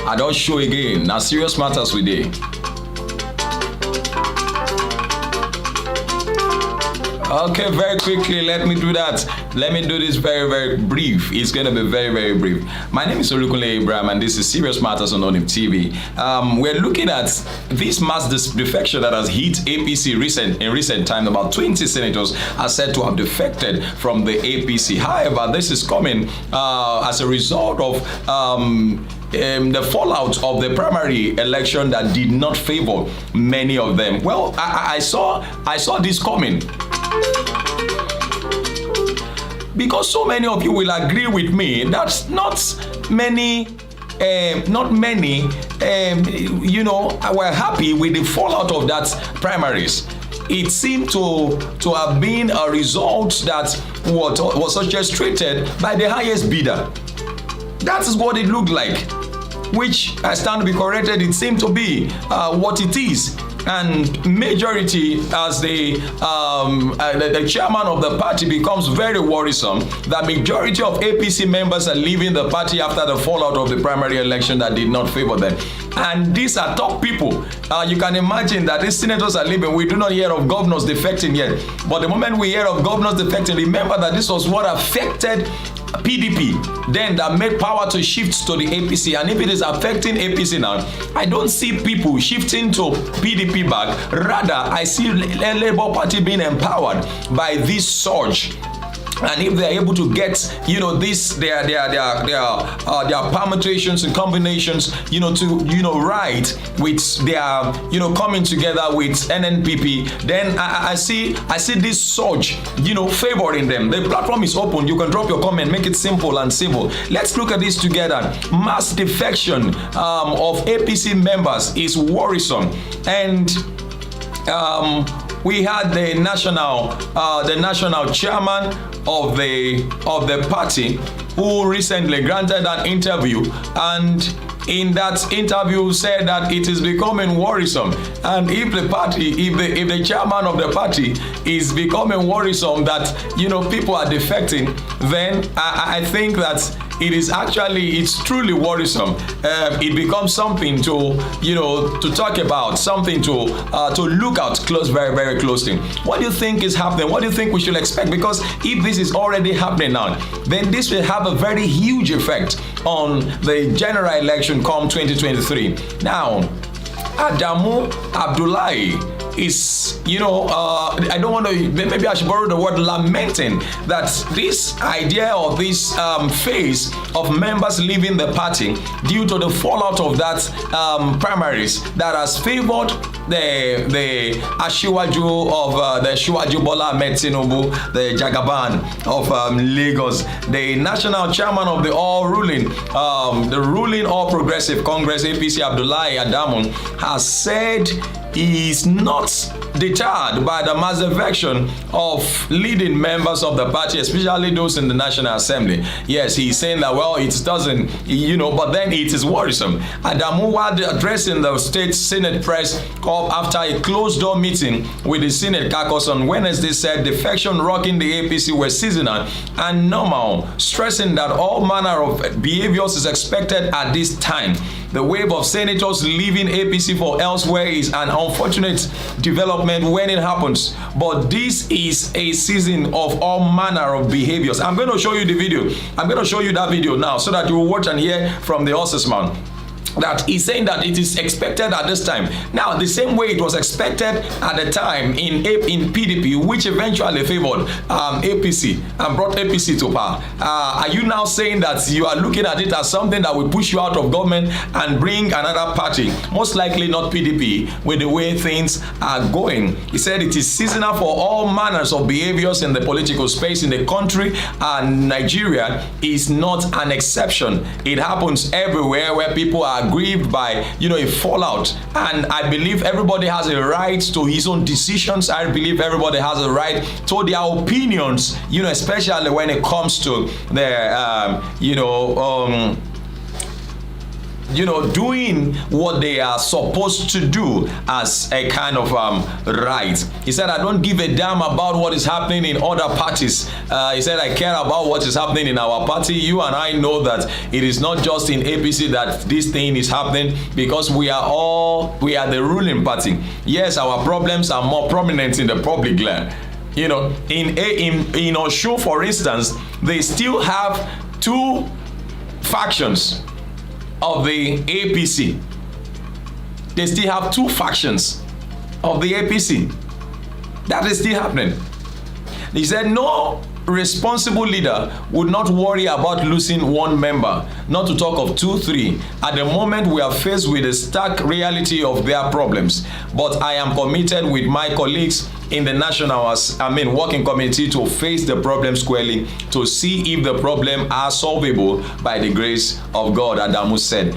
I don't show again. Now serious matters we dey. Okay, very quickly, let me do that. Let me do this very, very brief. It's going to be very, very brief. My name is Olukunle Abraham, and this is Serious Matters on ONIF TV. We're looking at this mass defection that has hit APC in recent time. About 20 senators are said to have defected from the APC. However, this is coming as a result of the fallout of the primary election that did not favor many of them. Well, I saw this coming, because so many of you will agree with me that not many were happy with the fallout of that primaries. It seemed to have been a result that was orchestrated by the highest bidder. That is what it looked like, which I stand to be corrected. It seemed to be what it is. And majority, as the chairman of the party becomes very worrisome, that majority of APC members are leaving the party after the fallout of the primary election that did not favor them. And these are top people. You can imagine that these senators are leaving. We do not hear of governors defecting yet. But the moment we hear of governors defecting, remember that this was what affected PDP, then that made power to shift to the APC. And if it is affecting APC now, I don't see people shifting to PDP back. Rather, I see Labour Party being empowered by this surge. And if they are able to get, their permutations and combinations, to ride with their, coming together with NNPP, then I see this surge, favoring them. The platform is open. You can drop your comment, make it simple and civil. Let's look at this together. Mass defection of APC members is worrisome, and we had the national chairman of the party who recently granted an interview, and in that interview said that it is becoming worrisome. And if the chairman of the party is becoming worrisome that people are defecting, then I think that it's truly worrisome. It becomes something to talk about, something to look at very, very closely. What do you think is happening? What do you think we should expect? Because if this is already happening now, then this will have a very huge effect on the general election come 2023. Now, Adamu Abdullahi is, I don't want to, maybe I should borrow the word lamenting that this idea or this phase of members leaving the party due to the fallout of that primaries that has favored the Ashiwaju of the Ashiwaju Bola Ahmed Tinubu, the Jagaban of Lagos, the national chairman of the ruling All Progressive Congress, APC, Abdullahi Adamu, has said he is not deterred by the mass defection of leading members of the party, especially those in the National Assembly. Yes, he's saying that, well, it doesn't, but then it is worrisome. Adamu, while addressing the state Senate press after a closed-door meeting with the Senate caucus on Wednesday, said defection rocking the APC were seasonal and normal, stressing that all manner of behaviors is expected at this time. The wave of senators leaving APC for elsewhere is an unfortunate development when it happens, but this is a season of all manner of behaviors. I'm going to show you the video. I'm going to show you that video now so that you will watch and hear from the horse's mouth. That he's saying that it is expected at this time. Now, the same way it was expected at the time in PDP, which eventually favored APC and brought APC to power. Are you now saying that you are looking at it as something that will push you out of government and bring another party, most likely not PDP, with the way things are going? He said it is seasonal for all manners of behaviors in the political space in the country, and Nigeria is not an exception. It happens everywhere where people are aggrieved by a fallout, and I believe everybody has a right to his own decisions. I believe everybody has a right to their opinions, especially when it comes to their doing what they are supposed to do as a kind of right. He said, I don't give a damn about what is happening in other parties. He said, I care about what is happening in our party. You and I know that it is not just in APC that this thing is happening, because we are the ruling party. Yes, our problems are more prominent in the public glare. In Osun, for instance, they still have two factions of the APC. They still have two factions of the APC. That is still happening. He said no responsible leader would not worry about losing one member, not to talk of 2, 3. At the moment, we are faced with the stark reality of their problems. But I am committed with my colleagues in the national working committee to face the problem squarely, to see if the problem are solvable by the grace of God, Adamu said.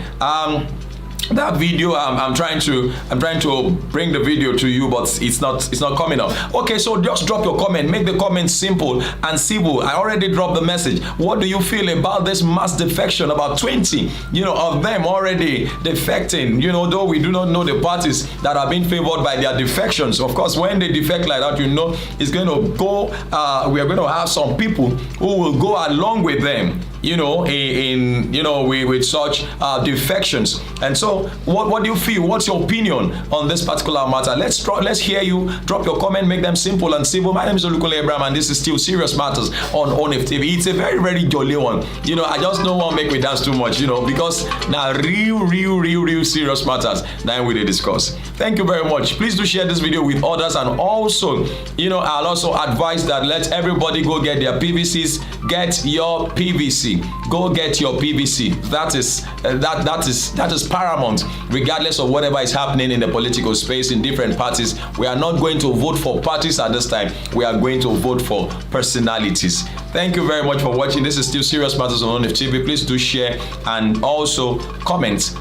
That video, I'm trying to bring the video to you, but it's not coming up. Okay, so just drop your comment. Make the comment simple and civil. I already dropped the message. What do you feel about this mass defection? About 20, of them already defecting. Though we do not know the parties that are being favored by their defections. Of course, when they defect like that, it's going to go. We are going to have some people who will go along with them. With such defections. And so what do you feel? What's your opinion on this particular matter? Let's hear you. Drop your comment, make them simple and civil. My name is Olukunle Abraham, and this is still Serious Matters on ONIF TV. It's a very, very jolly one. I just don't want to make me dance too much, because now real serious matters that we discuss. Thank you very much. Please do share this video with others, and also, I'll also advise that let everybody go get their PVCs. Get your PVC. Go get your PVC. That is paramount, regardless of whatever is happening in the political space in different parties. We are not going to vote for parties at this time. We are going to vote for personalities. Thank you very much for watching. This is still Serious Matters on ONIF TV. Please do share and also comment.